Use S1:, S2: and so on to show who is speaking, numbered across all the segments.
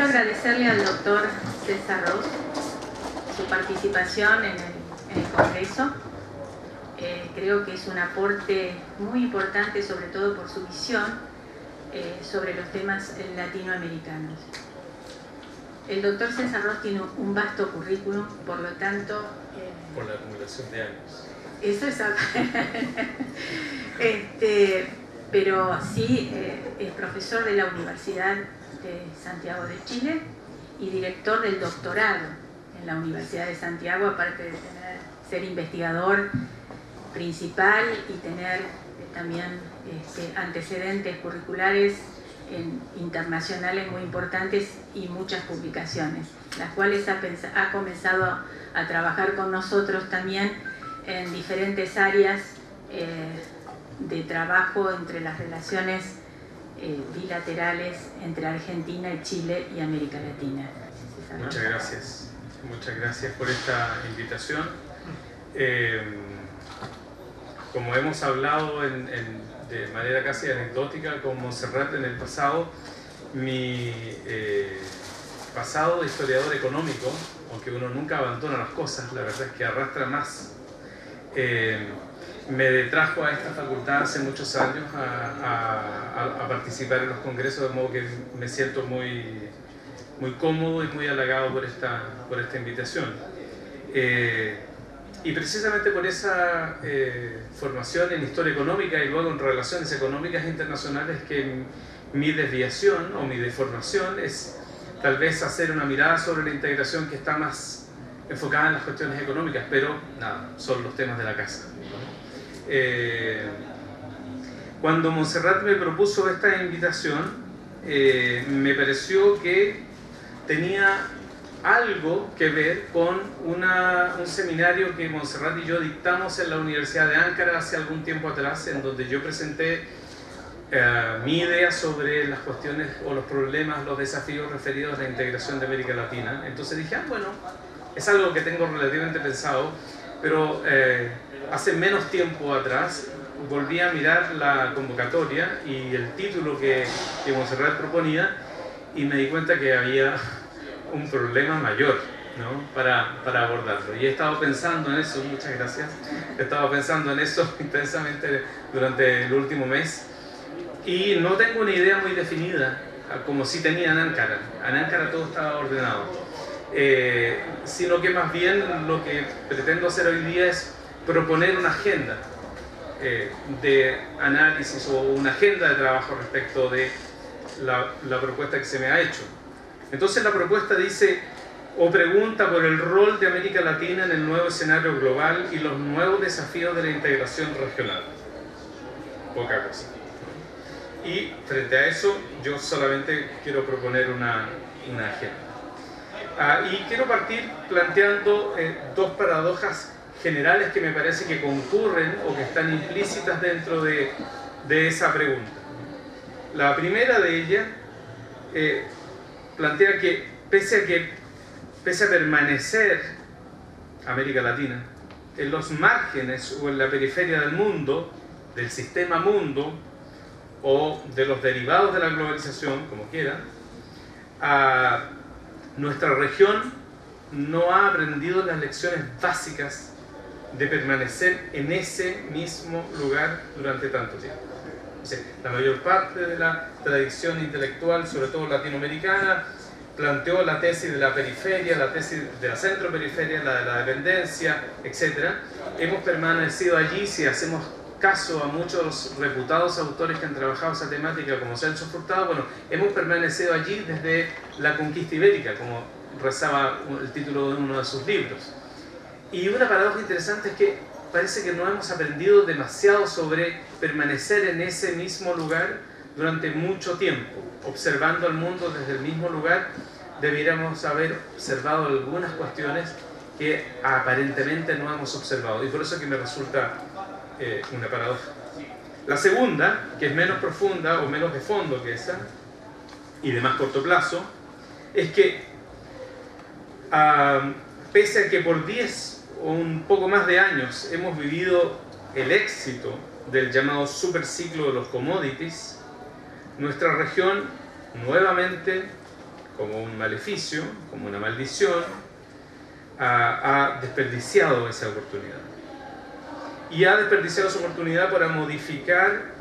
S1: agradecerle al doctor César Ross su participación en el Congreso. Creo que es un aporte muy importante, sobre todo por su visión sobre los temas latinoamericanos. El doctor César Ross tiene un vasto currículum, por lo tanto...
S2: por la acumulación de años.
S1: Eso es... pero sí es profesor de la Universidad de Santiago de Chile y director del doctorado en la Universidad de Santiago, aparte de ser investigador principal y tener también antecedentes curriculares internacionales muy importantes y muchas publicaciones, las cuales ha comenzado a trabajar con nosotros también en diferentes áreas de trabajo entre las relaciones bilaterales entre Argentina y Chile y América Latina.
S2: Muchas gracias por esta invitación. Como hemos hablado de manera casi anecdótica con Montserrat en el pasado, mi pasado de historiador económico, aunque uno nunca abandona las cosas, la verdad es que arrastra más, me trajo a esta facultad hace muchos años a participar en los congresos, de modo que me siento muy cómodo y muy halagado por esta invitación. Y precisamente por esa formación en historia económica y luego en relaciones económicas internacionales, que mi desviación o mi deformación es tal vez hacer una mirada sobre la integración que está más enfocada en las cuestiones económicas, pero nada, son los temas de la casa. Cuando Montserrat me propuso esta invitación, me pareció que tenía algo que ver con un seminario que Montserrat y yo dictamos en la Universidad de Ankara hace algún tiempo atrás, en donde yo presenté mi idea sobre las cuestiones o los problemas, los desafíos referidos a la integración de América Latina. Entonces dije, bueno, es algo que tengo relativamente pensado, pero hace menos tiempo atrás volví a mirar la convocatoria y el título que Montserrat proponía, y me di cuenta que había un problema mayor, ¿no?, para abordarlo. Y he estado pensando en eso, muchas gracias, he estado pensando en eso intensamente durante el último mes, y no tengo una idea muy definida, como sí tenía en Ankara. En Ankara todo estaba ordenado, sino que más bien lo que pretendo hacer hoy día es proponer una agenda de análisis o una agenda de trabajo respecto de la propuesta que se me ha hecho. Entonces la propuesta dice, o pregunta por el rol de América Latina en el nuevo escenario global y los nuevos desafíos de la integración regional. Poca cosa. Y frente a eso, yo solamente quiero proponer una agenda. Y quiero partir planteando dos paradojas generales que me parece que concurren o que están implícitas dentro de esa pregunta. La primera de ellas plantea que pese a permanecer América Latina en los márgenes o en la periferia del mundo, del sistema mundo o de los derivados de la globalización, como quieran, nuestra región no ha aprendido las lecciones básicas de permanecer en ese mismo lugar durante tanto tiempo. O sea, la mayor parte de la tradición intelectual, sobre todo latinoamericana, planteó la tesis de la periferia, la tesis de la centro-periferia, la de la dependencia, etc. Hemos permanecido allí, si hacemos caso a muchos reputados autores que han trabajado esa temática, como Celso Furtado, bueno, hemos permanecido allí desde la conquista ibérica, como rezaba el título de uno de sus libros. Y una paradoja interesante es que parece que no hemos aprendido demasiado sobre permanecer en ese mismo lugar durante mucho tiempo. Observando al mundo desde el mismo lugar, debiéramos haber observado algunas cuestiones que aparentemente no hemos observado, y por eso que me resulta una paradoja. La segunda, que es menos profunda o menos de fondo que esa, y de más corto plazo, es que pese a que por 10 o un poco más de años hemos vivido el éxito del llamado superciclo de los commodities, nuestra región nuevamente, como un maleficio, como una maldición, ha desperdiciado esa oportunidad. Y ha desperdiciado su oportunidad para modificar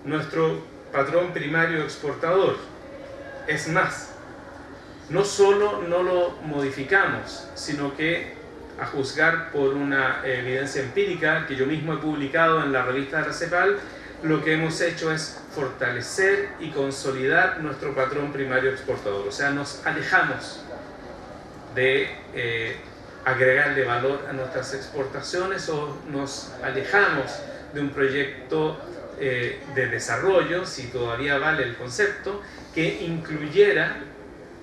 S2: nuestro patrón primario exportador. Es más, no solo no lo modificamos, sino que, a juzgar por una evidencia empírica que yo mismo he publicado en la revista de la CEPAL, lo que hemos hecho es fortalecer y consolidar nuestro patrón primario exportador. O sea, nos alejamos de agregarle valor a nuestras exportaciones, o nos alejamos de un proyecto de desarrollo, si todavía vale el concepto, que incluyera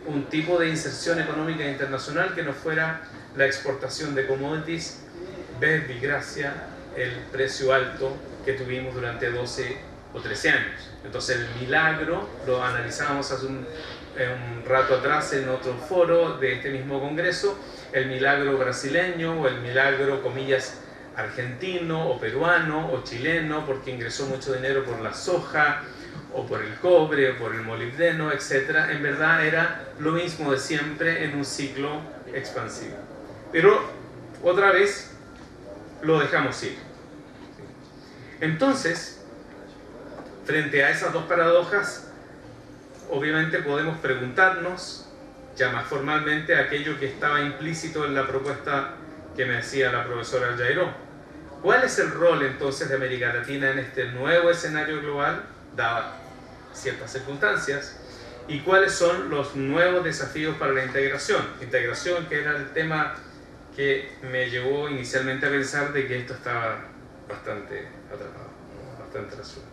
S2: un tipo de inserción económica internacional que no fuera la exportación de commodities, desgracia el precio alto que tuvimos durante 12 o 13 años. Entonces el milagro, lo analizábamos hace un rato atrás en otro foro de este mismo congreso, el milagro brasileño o el milagro, comillas, argentino o peruano o chileno, porque ingresó mucho dinero por la soja o por el cobre o por el molibdeno, etc. En verdad era lo mismo de siempre en un ciclo expansivo. Pero otra vez lo dejamos ir. Entonces, frente a esas dos paradojas, obviamente podemos preguntarnos, ya más formalmente, aquello que estaba implícito en la propuesta que me hacía la profesora Jairó. ¿Cuál es el rol entonces de América Latina en este nuevo escenario global, dadas ciertas circunstancias? ¿Y cuáles son los nuevos desafíos para la integración? Integración, que era el tema que me llevó inicialmente a pensar de que esto estaba bastante atrapado, bastante resuelto.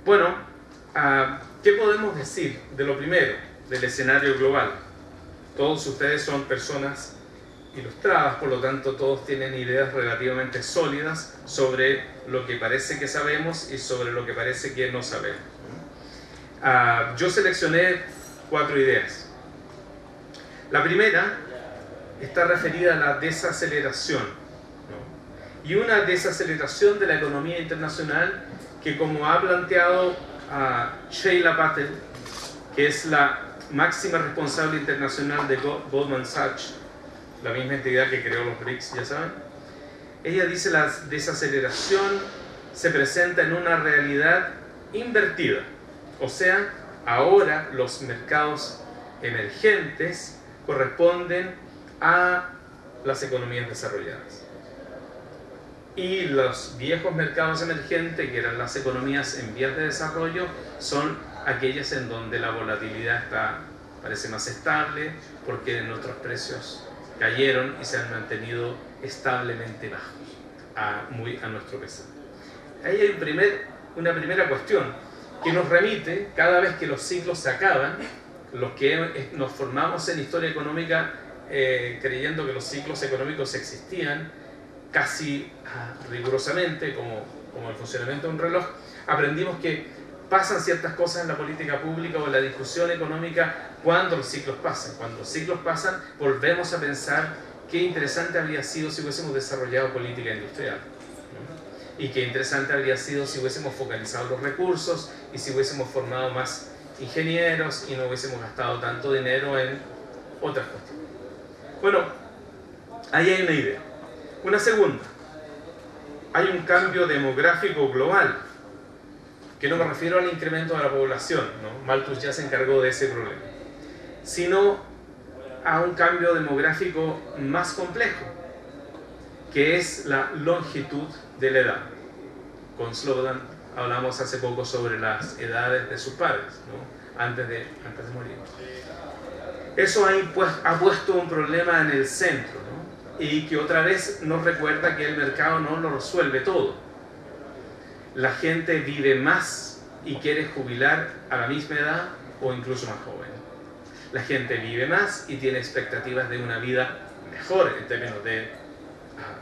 S2: Bueno, ¿qué podemos decir de lo primero, del escenario global? Todos ustedes son personas ilustradas, por lo tanto todos tienen ideas relativamente sólidas sobre lo que parece que sabemos y sobre lo que parece que no sabemos. Yo seleccioné 4 ideas. La primera está referida a la desaceleración, ¿no? Y una desaceleración de la economía internacional que, como ha planteado Sheila Patel, que es la máxima responsable internacional de Goldman Sachs, la misma entidad que creó los BRICS, ya saben, ella dice: la desaceleración se presenta en una realidad invertida. O sea, ahora los mercados emergentes corresponden a las economías desarrolladas. Y los viejos mercados emergentes, que eran las economías en vías de desarrollo, son aquellas en donde la volatilidad parece más estable, porque nuestros precios cayeron y se han mantenido establemente bajos, muy a nuestro pesar. Ahí hay una primera cuestión que nos remite, cada vez que los ciclos se acaban, los que nos formamos en historia económica creyendo que los ciclos económicos existían casi rigurosamente, como el funcionamiento de un reloj, aprendimos que pasan ciertas cosas en la política pública o en la discusión económica cuando los ciclos pasan. Cuando los ciclos pasan, volvemos a pensar qué interesante habría sido si hubiésemos desarrollado política industrial, ¿no? Y qué interesante habría sido si hubiésemos focalizado los recursos y si hubiésemos formado más ingenieros y no hubiésemos gastado tanto dinero en otras cuestiones. Bueno, ahí hay una idea. Una segunda, hay un cambio demográfico global, que no me refiero al incremento de la población, ¿no? Malthus ya se encargó de ese problema, sino a un cambio demográfico más complejo, que es la longitud de la edad. Con Slobodan hablamos hace poco sobre las edades de sus padres, ¿no? antes de morir. Eso ha puesto un problema en el centro, ¿no? Y que otra vez nos recuerda que el mercado no lo resuelve todo. La gente vive más y quiere jubilar a la misma edad o incluso más joven. La gente vive más y tiene expectativas de una vida mejor en términos de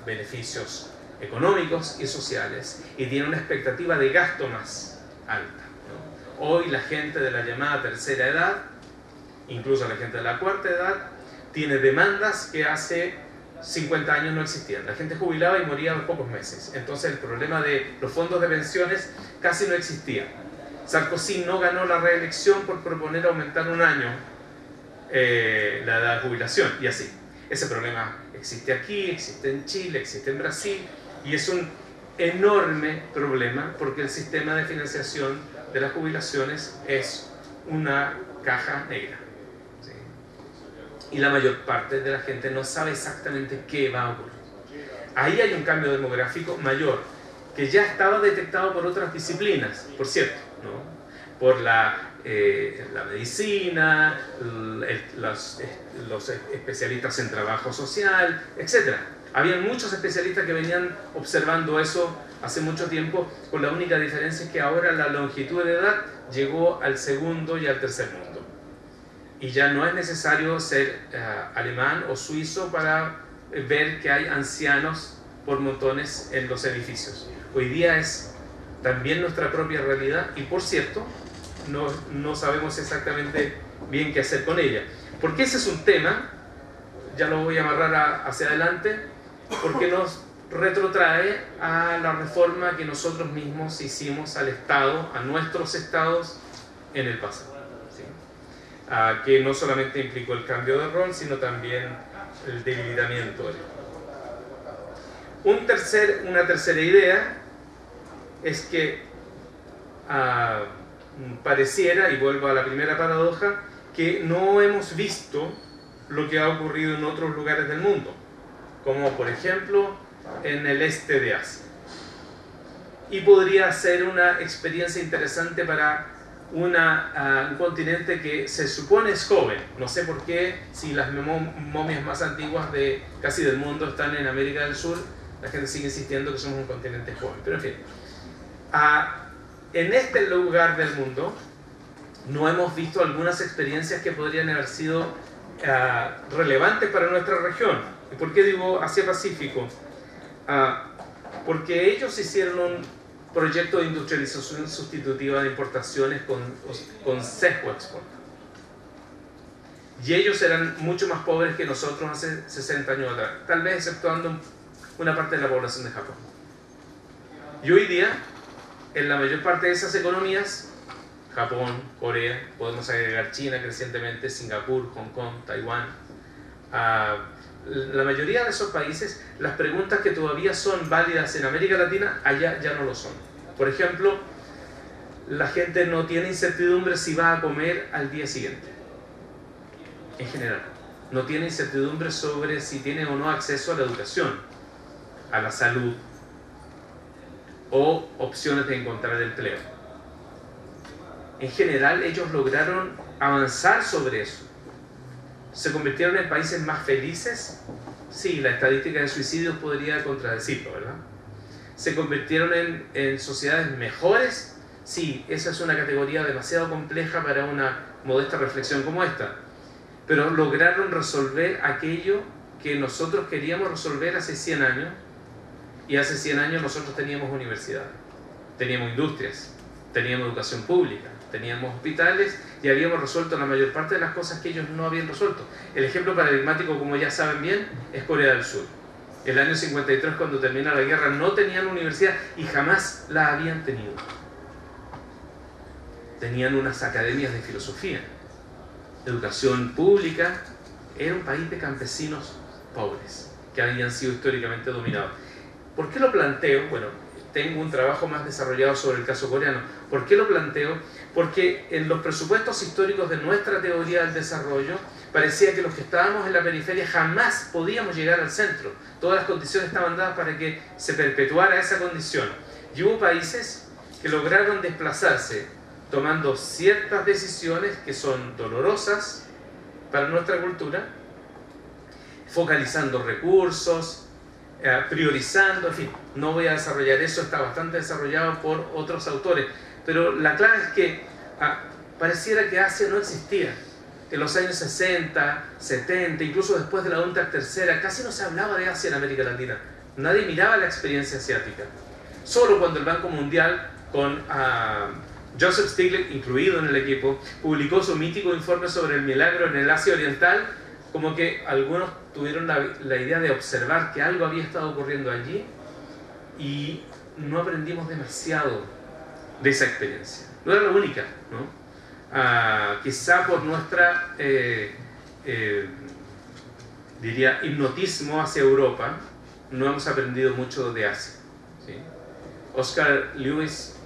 S2: beneficios económicos y sociales, y tiene una expectativa de gasto más alta, ¿no? Hoy la gente de la llamada tercera edad, incluso la gente de la cuarta edad, tiene demandas que hace 50 años no existían. La gente jubilaba y moría a los pocos meses. Entonces el problema de los fondos de pensiones casi no existía. Sarkozy no ganó la reelección por proponer aumentar un año la edad de jubilación, y así. Ese problema existe aquí, existe en Chile, existe en Brasil, y es un enorme problema porque el sistema de financiación de las jubilaciones es una caja negra, ¿sí? Y la mayor parte de la gente no sabe exactamente qué va a ocurrir. Ahí hay un cambio demográfico mayor, que ya estaba detectado por otras disciplinas, por cierto, ¿no? Por la medicina, los especialistas en trabajo social, etc. Habían muchos especialistas que venían observando eso hace mucho tiempo, con la única diferencia es que ahora la longitud de edad llegó al segundo y al tercer mundo. Y ya no es necesario ser alemán o suizo para ver que hay ancianos por montones en los edificios. Hoy día es también nuestra propia realidad y, por cierto, no sabemos exactamente bien qué hacer con ella. Porque ese es un tema, ya lo voy a amarrar hacia adelante, porque nos retrotrae a la reforma que nosotros mismos hicimos al Estado, a nuestros estados en el pasado, ¿sí? Que no solamente implicó el cambio de rol, sino también el debilitamiento de él. Una tercera idea es que pareciera, y vuelvo a la primera paradoja, que no hemos visto lo que ha ocurrido en otros lugares del mundo, como por ejemplo en el este de Asia. Y podría ser una experiencia interesante para un continente que se supone es joven. No sé por qué, si las momias más antiguas casi del mundo están en América del Sur, la gente sigue insistiendo que somos un continente joven. Pero en fin, en este lugar del mundo no hemos visto algunas experiencias que podrían haber sido relevantes para nuestra región. ¿Y por qué digo Asia-Pacífico? Porque ellos hicieron un proyecto de industrialización sustitutiva de importaciones con sesgo export. Y ellos eran mucho más pobres que nosotros hace 60 años atrás, tal vez exceptuando una parte de la población de Japón. Y hoy día, en la mayor parte de esas economías, Japón, Corea, podemos agregar China crecientemente, Singapur, Hong Kong, Taiwán, la mayoría de esos países, las preguntas que todavía son válidas en América Latina, allá ya no lo son. Por ejemplo, la gente no tiene incertidumbre si va a comer al día siguiente. En general, no tiene incertidumbre sobre si tiene o no acceso a la educación, a la salud o opciones de encontrar empleo. En general, ellos lograron avanzar sobre eso. ¿Se convirtieron en países más felices? Sí, la estadística de suicidios podría contradecirlo, ¿verdad? ¿Se convirtieron en sociedades mejores? Sí, esa es una categoría demasiado compleja para una modesta reflexión como esta. Pero lograron resolver aquello que nosotros queríamos resolver hace 100 años, y hace 100 años nosotros teníamos universidades, teníamos industrias, teníamos educación pública, teníamos hospitales y habíamos resuelto la mayor parte de las cosas que ellos no habían resuelto. El ejemplo paradigmático, como ya saben bien, es Corea del Sur. El año 53, cuando termina la guerra, no tenían universidad y jamás la habían tenido. Tenían unas academias de filosofía, educación pública. Era un país de campesinos pobres que habían sido históricamente dominados. ¿Por qué lo planteo? Bueno, tengo un trabajo más desarrollado sobre el caso coreano. ¿Por qué lo planteo? Porque en los presupuestos históricos de nuestra teoría del desarrollo parecía que los que estábamos en la periferia jamás podíamos llegar al centro. Todas las condiciones estaban dadas para que se perpetuara esa condición. Y hubo países que lograron desplazarse tomando ciertas decisiones que son dolorosas para nuestra cultura, focalizando recursos, priorizando, en fin, no voy a desarrollar eso, está bastante desarrollado por otros autores, pero la clave es que pareciera que Asia no existía. En los años 60, 70, incluso después de la UNCTAD tercera, casi no se hablaba de Asia en América Latina. Nadie miraba la experiencia asiática. Solo cuando el Banco Mundial, con Joseph Stiglitz incluido en el equipo, publicó su mítico informe sobre el milagro en el Asia Oriental, como que algunos tuvieron la idea de observar que algo había estado ocurriendo allí y no aprendimos demasiado de esa experiencia. No era la única, ¿no? Quizá por nuestra diría, hipnotismo hacia Europa, no hemos aprendido mucho de Asia, ¿sí? Oscar Lewis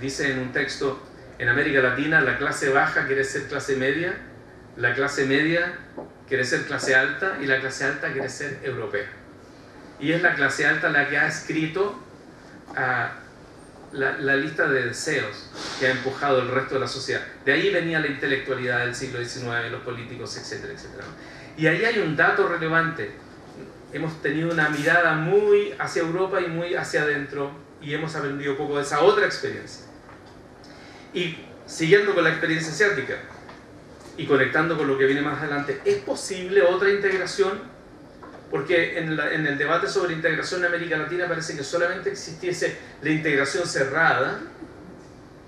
S2: dice en un texto, en América Latina la clase baja quiere ser clase media, la clase media quiere ser clase alta y la clase alta quiere ser europea. Y es la clase alta la que ha escrito la lista de deseos que ha empujado el resto de la sociedad. De ahí venía la intelectualidad del siglo XIX, los políticos, etcétera, etcétera. Y ahí hay un dato relevante. Hemos tenido una mirada muy hacia Europa y muy hacia adentro y hemos aprendido poco de esa otra experiencia. Y siguiendo con la experiencia asiática y conectando con lo que viene más adelante, ¿es posible otra integración? Porque en el debate sobre integración en América Latina parece que solamente existiese la integración cerrada,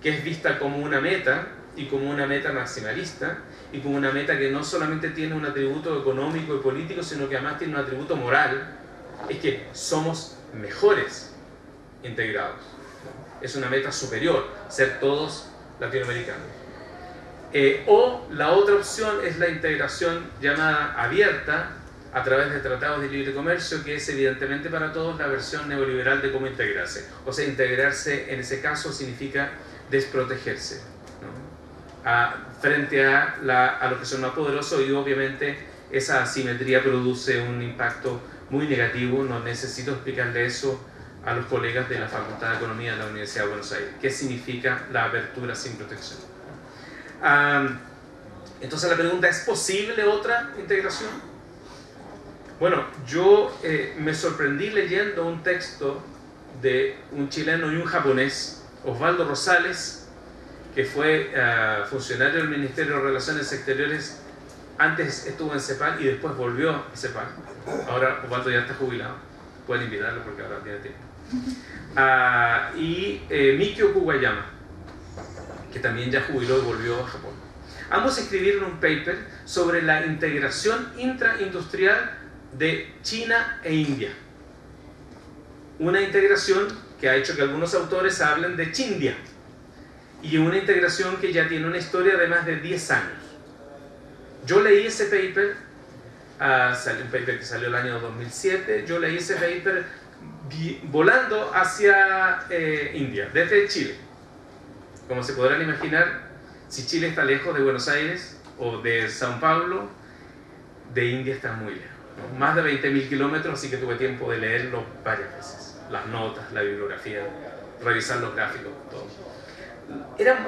S2: que es vista como una meta, y como una meta maximalista, y como una meta que no solamente tiene un atributo económico y político, sino que además tiene un atributo moral, es que somos mejores integrados. Es una meta superior, ser todos latinoamericanos. O la otra opción es la integración llamada abierta, a través de tratados de libre comercio, que es evidentemente para todos la versión neoliberal de cómo integrarse. O sea, integrarse en ese caso significa desprotegerse, ¿no? Frente a los que son más poderosos, y obviamente esa asimetría produce un impacto muy negativo. No necesito explicarle eso a los colegas de la Facultad de Economía de la Universidad de Buenos Aires. ¿Qué significa la apertura sin protección? Entonces la pregunta, ¿es posible otra integración? Bueno, yo me sorprendí leyendo un texto de un chileno y un japonés, Osvaldo Rosales, que fue funcionario del Ministerio de Relaciones Exteriores. Antes estuvo en CEPAL y después volvió a CEPAL. Ahora Osvaldo ya está jubilado, pueden invitarlo porque ahora tiene tiempo. Y Mikio Kuwayama, que también ya jubiló y volvió a Japón. Ambos escribieron un paper sobre la integración intraindustrial de China e India. Una integración que ha hecho que algunos autores hablen de Chindia, y una integración que ya tiene una historia de más de 10 años. Yo leí ese paper, un paper que salió el año 2007, yo leí ese paper volando hacia India, desde Chile. Como se podrán imaginar, si Chile está lejos de Buenos Aires o de Sao Paulo, de India está muy lejos, ¿no? Más de 20.000 kilómetros, así que tuve tiempo de leerlo varias veces. Las notas, la bibliografía, revisar los gráficos, todo.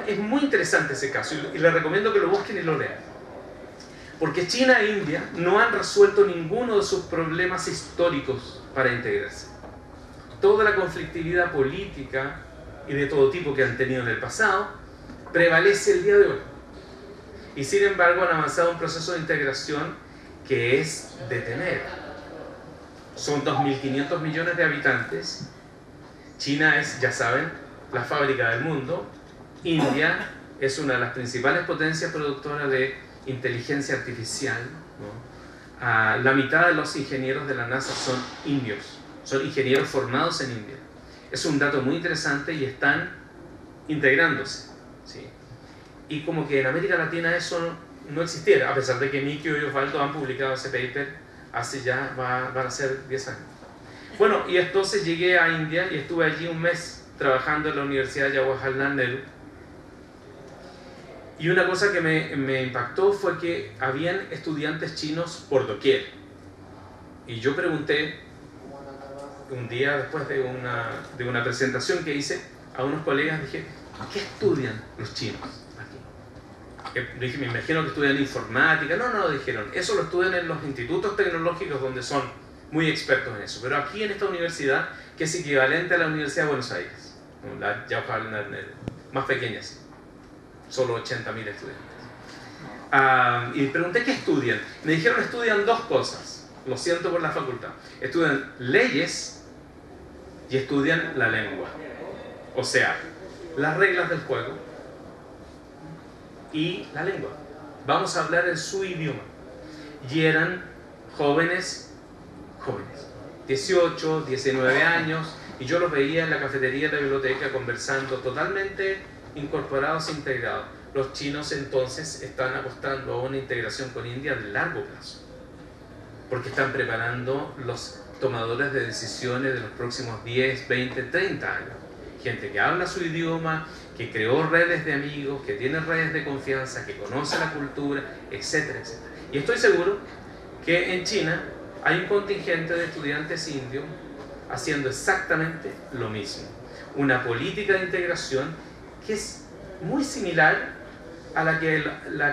S2: Es muy interesante ese caso y les recomiendo que lo busquen y lo lean. Porque China e India no han resuelto ninguno de sus problemas históricos para integrarse. Toda la conflictividad política y de todo tipo que han tenido en el pasado prevalece el día de hoy. Y sin embargo han avanzado un proceso de integración que es de temer. Son 2.500 millones de habitantes. China es, ya saben, la fábrica del mundo. India es una de las principales potencias productoras de inteligencia artificial, ¿no? La mitad de los ingenieros de la NASA son indios, son ingenieros formados en India. Es un dato muy interesante y están integrándose, ¿sí? Y como que en América Latina eso no existiera, a pesar de que Mikio y Osvaldo han publicado ese paper hace ya, van a ser 10 años. Bueno, y entonces llegué a India y estuve allí un mes trabajando en la Universidad de Jawaharlal Nehru. Y una cosa que me impactó fue que habían estudiantes chinos por doquier. Y yo pregunté, un día después de una presentación que hice a unos colegas, dije, ¿qué estudian los chinos aquí? Dije, me imagino que estudian informática. No, dijeron, eso lo estudian en los institutos tecnológicos donde son muy expertos en eso. Pero aquí en esta universidad, que es equivalente a la Universidad de Buenos Aires, la Jawaharlal Nehru, más pequeña, sí. Solo 80.000 estudiantes. Y pregunté qué estudian. Me dijeron estudian dos cosas. Lo siento por la facultad. Estudian leyes y estudian la lengua. O sea, las reglas del juego y la lengua. Vamos a hablar en su idioma. Y eran jóvenes, 18, 19 años, y yo los veía en la cafetería de la biblioteca conversando totalmente incorporados e integrados. los chinos entonces están apostando a una integración con India de largo plazo, porque están preparando los tomadores de decisiones de los próximos 10, 20, 30 años. Gente que habla su idioma, que creó redes de amigos, que tiene redes de confianza, que conoce la cultura, etcétera, etcétera. Y estoy seguro que en China hay un contingente de estudiantes indios haciendo exactamente lo mismo. Una política de integración que es muy similar a la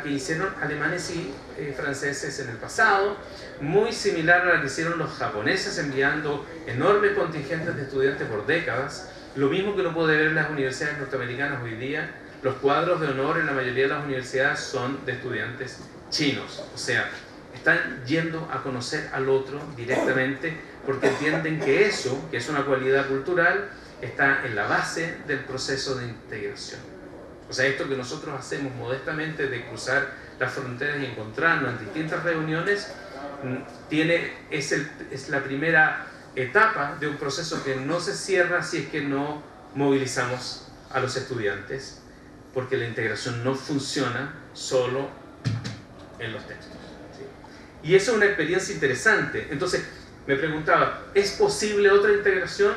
S2: que hicieron alemanes y franceses en el pasado, muy similar a la que hicieron los japoneses enviando enormes contingentes de estudiantes por décadas. Lo mismo que uno puede ver en las universidades norteamericanas hoy día, los cuadros de honor en la mayoría de las universidades son de estudiantes chinos. O sea, están yendo a conocer al otro directamente porque entienden que eso, que es una cualidad cultural, está en la base del proceso de integración. O sea, esto que nosotros hacemos modestamente de cruzar las fronteras y encontrarnos en distintas reuniones, es la primera etapa de un proceso que no se cierra si es que no movilizamos a los estudiantes, porque la integración no funciona solo en los textos, ¿sí? Y eso es una experiencia interesante. Entonces, me preguntaba, ¿es posible otra integración?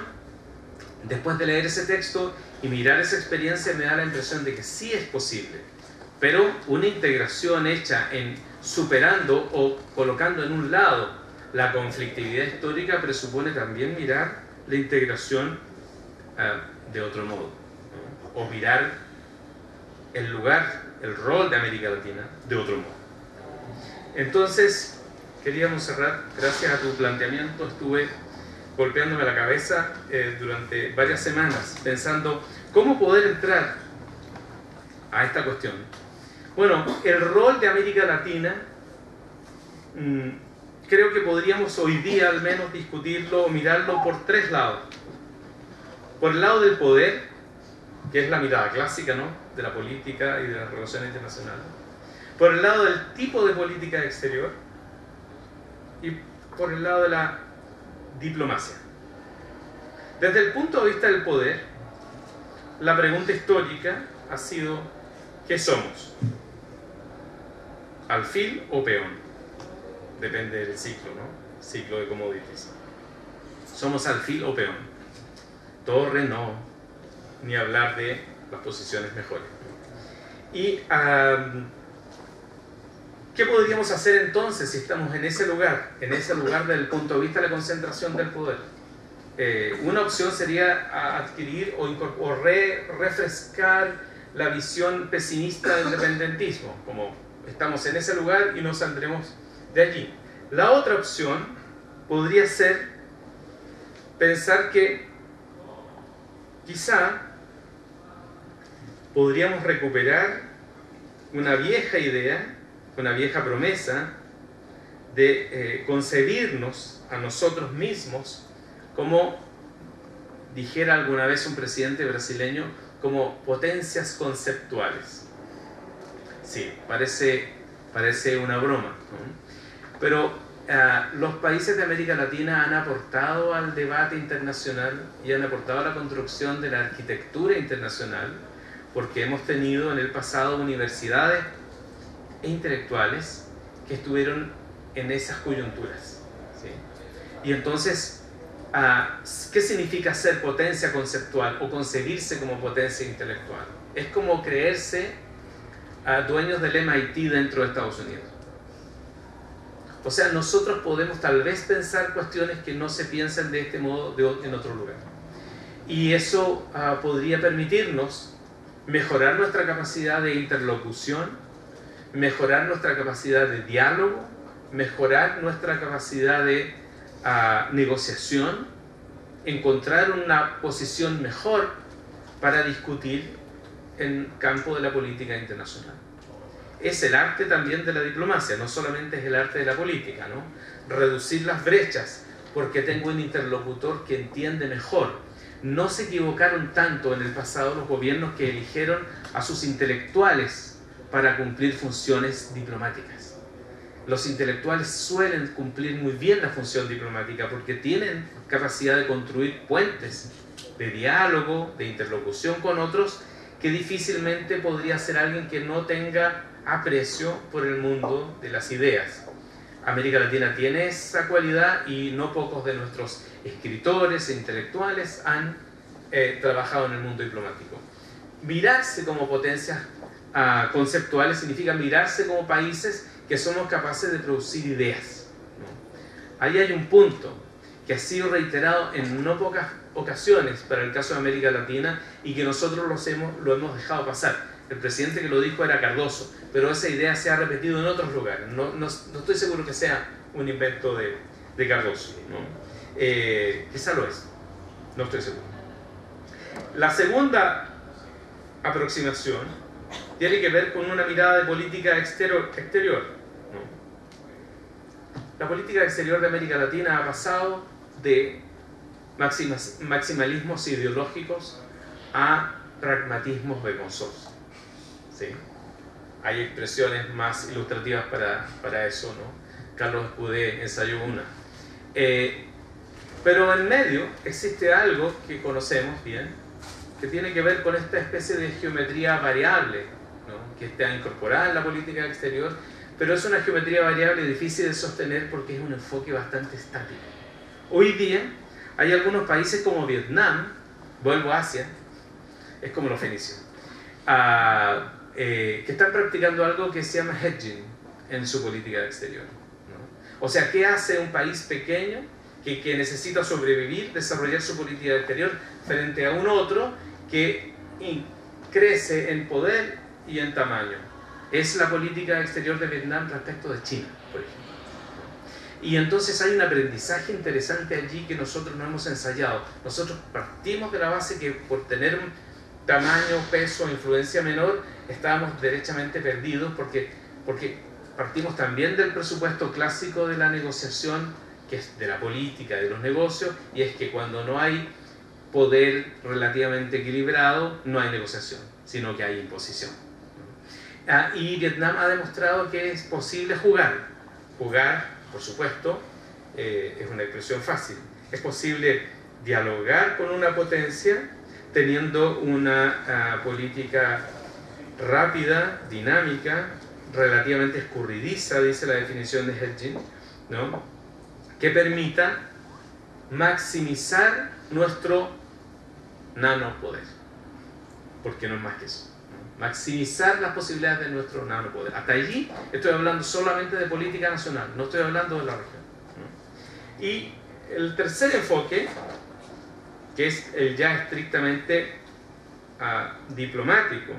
S2: Después de leer ese texto y mirar esa experiencia, me da la impresión de que sí es posible, pero una integración hecha en superando o colocando en un lado la conflictividad histórica presupone también mirar la integración de otro modo, ¿no? O mirar el lugar, el rol de América Latina de otro modo. Entonces, queríamos cerrar, gracias a tu planteamiento, estuve golpeándome la cabeza durante varias semanas, pensando cómo poder entrar a esta cuestión. Bueno, el rol de América Latina, creo que podríamos hoy día al menos discutirlo o mirarlo por tres lados. Por el lado del poder, que es la mirada clásica, ¿no?, de la política y de las relaciones internacionales. Por el lado del tipo de política exterior y por el lado de la diplomacia. Desde el punto de vista del poder, la pregunta histórica ha sido: ¿qué somos? ¿Alfil o peón? Depende del ciclo, ¿no? Ciclo de commodities. ¿Somos alfil o peón? Torre no, ni hablar de las posiciones mejores. Y ¿qué podríamos hacer entonces si estamos en ese lugar desde el punto de vista de la concentración del poder? Una opción sería adquirir o refrescar la visión pesimista del independentismo, como estamos en ese lugar y no saldremos de allí. La otra opción podría ser pensar que quizá podríamos recuperar una vieja idea, una vieja promesa de concebirnos a nosotros mismos como, dijera alguna vez un presidente brasileño, como potencias conceptuales. Sí, parece una broma, ¿no? Pero los países de América Latina han aportado al debate internacional y han aportado a la construcción de la arquitectura internacional, porque hemos tenido en el pasado universidades e intelectuales que estuvieron en esas coyunturas, ¿sí? Y entonces, ¿qué significa ser potencia conceptual o concebirse como potencia intelectual? Es como creerse dueños del MIT dentro de Estados Unidos. O sea, nosotros podemos tal vez pensar cuestiones que no se piensan de este modo en otro lugar. Y eso podría permitirnos mejorar nuestra capacidad de interlocución, mejorar nuestra capacidad de diálogo, mejorar nuestra capacidad de negociación, encontrar una posición mejor para discutir en el campo de la política internacional. Es el arte también de la diplomacia, no solamente es el arte de la política, ¿no? Reducir las brechas porque tengo un interlocutor que entiende mejor. No se equivocaron tanto en el pasado los gobiernos que eligieron a sus intelectuales para cumplir funciones diplomáticas. Los intelectuales suelen cumplir muy bien la función diplomática porque tienen capacidad de construir puentes de diálogo, de interlocución con otros que difícilmente podría ser alguien que no tenga aprecio por el mundo de las ideas. América Latina tiene esa cualidad y no pocos de nuestros escritores e intelectuales han trabajado en el mundo diplomático. Mirarse como potencias conceptuales significa mirarse como países que somos capaces de producir ideas, ¿no? Ahí hay un punto que ha sido reiterado en no pocas ocasiones para el caso de América Latina y que nosotros lo hemos dejado pasar. El presidente que lo dijo era Cardoso, pero esa idea se ha repetido en otros lugares. No estoy seguro que sea un invento de Cardoso, ¿no? Quizá lo es, no estoy seguro. La segunda aproximación tiene que ver con una mirada de política exterior, ¿no? La política exterior de América Latina ha pasado de maximalismos ideológicos a pragmatismos vergonzosos, ¿sí? Hay expresiones más ilustrativas para eso, ¿no? Carlos Escudé ensayó una. Pero en medio existe algo que conocemos bien, que tiene que ver con esta especie de geometría variable, ¿no? Que está incorporada en la política exterior, pero es una geometría variable difícil de sostener porque es un enfoque bastante estático. Hoy día hay algunos países como Vietnam, vuelvo a Asia, es como los fenicios, que están practicando algo que se llama hedging en su política exterior, ¿no? O sea, ¿qué hace un país pequeño que necesita sobrevivir, desarrollar su política exterior frente a un otro que crece en poder y en tamaño? Es la política exterior de Vietnam respecto de China, por ejemplo. Y entonces hay un aprendizaje interesante allí que nosotros no hemos ensayado. Nosotros partimos de la base que por tener un tamaño, peso, influencia menor, estábamos derechamente perdidos porque partimos también del presupuesto clásico de la negociación, que es de la política, de los negocios, y es que cuando no hay poder relativamente equilibrado, no hay negociación, sino que hay imposición. Y Vietnam ha demostrado que es posible jugar, por supuesto, es una expresión fácil. Es posible dialogar con una potencia teniendo una política rápida, dinámica, relativamente escurridiza, dice la definición de hedging, ¿no? Que permita maximizar nuestro nanopoder, porque no es más que eso. Maximizar las posibilidades de nuestro nanopoder. Hasta allí estoy hablando solamente de política nacional, no estoy hablando de la región, ¿no? Y el tercer enfoque, que es el ya estrictamente diplomático,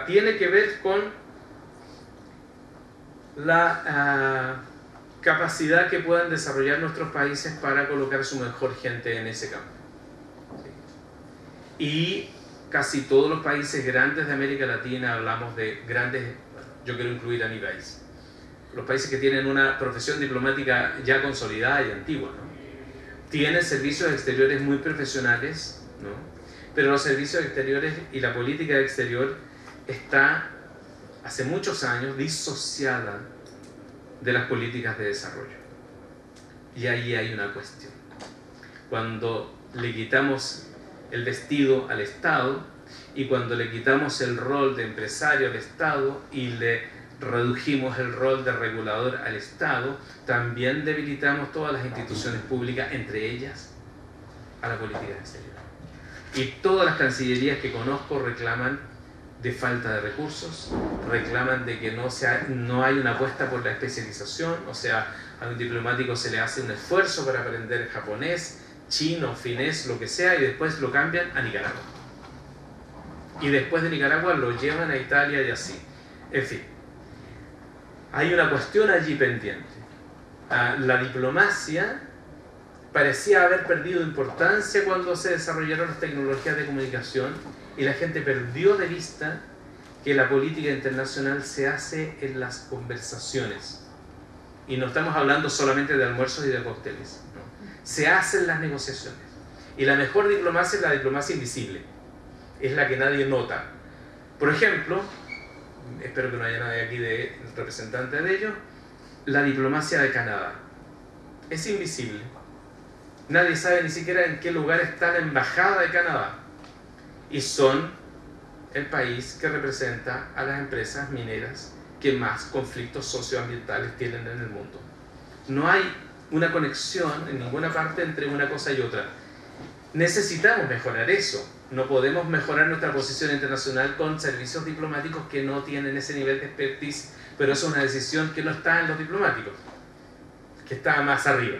S2: tiene que ver con la capacidad que puedan desarrollar nuestros países para colocar su mejor gente en ese campo. ¿Sí? Y casi todos los países grandes de América Latina, hablamos de grandes, yo quiero incluir a mi país, los países que tienen una profesión diplomática ya consolidada y antigua, ¿no? Tienen servicios exteriores muy profesionales, ¿no? Pero los servicios exteriores y la política exterior está hace muchos años disociada de las políticas de desarrollo. Y ahí hay una cuestión. Cuando le quitamos el vestido al Estado y cuando le quitamos el rol de empresario al Estado y le redujimos el rol de regulador al Estado, también debilitamos todas las instituciones públicas, entre ellas a la política exterior. Y todas las cancillerías que conozco reclaman de falta de recursos, reclaman de que no hay una apuesta por la especialización, o sea, a un diplomático se le hace un esfuerzo para aprender japonés, chino, finés, lo que sea, y después lo cambian a Nicaragua. Y después de Nicaragua lo llevan a Italia y así. En fin, hay una cuestión allí pendiente. La diplomacia parecía haber perdido importancia cuando se desarrollaron las tecnologías de comunicación y la gente perdió de vista que la política internacional se hace en las conversaciones. Y no estamos hablando solamente de almuerzos y de cócteles, ¿no? Se hacen las negociaciones. Y la mejor diplomacia es la diplomacia invisible. Es la que nadie nota. Por ejemplo, espero que no haya nadie aquí de representante de ello, la diplomacia de Canadá. Es invisible. Nadie sabe ni siquiera en qué lugar está la embajada de Canadá. Y son el país que representa a las empresas mineras que más conflictos socioambientales tienen en el mundo. No hay una conexión en ninguna parte entre una cosa y otra. Necesitamos mejorar eso. No podemos mejorar nuestra posición internacional con servicios diplomáticos que no tienen ese nivel de expertise, pero eso es una decisión que no está en los diplomáticos, que está más arriba.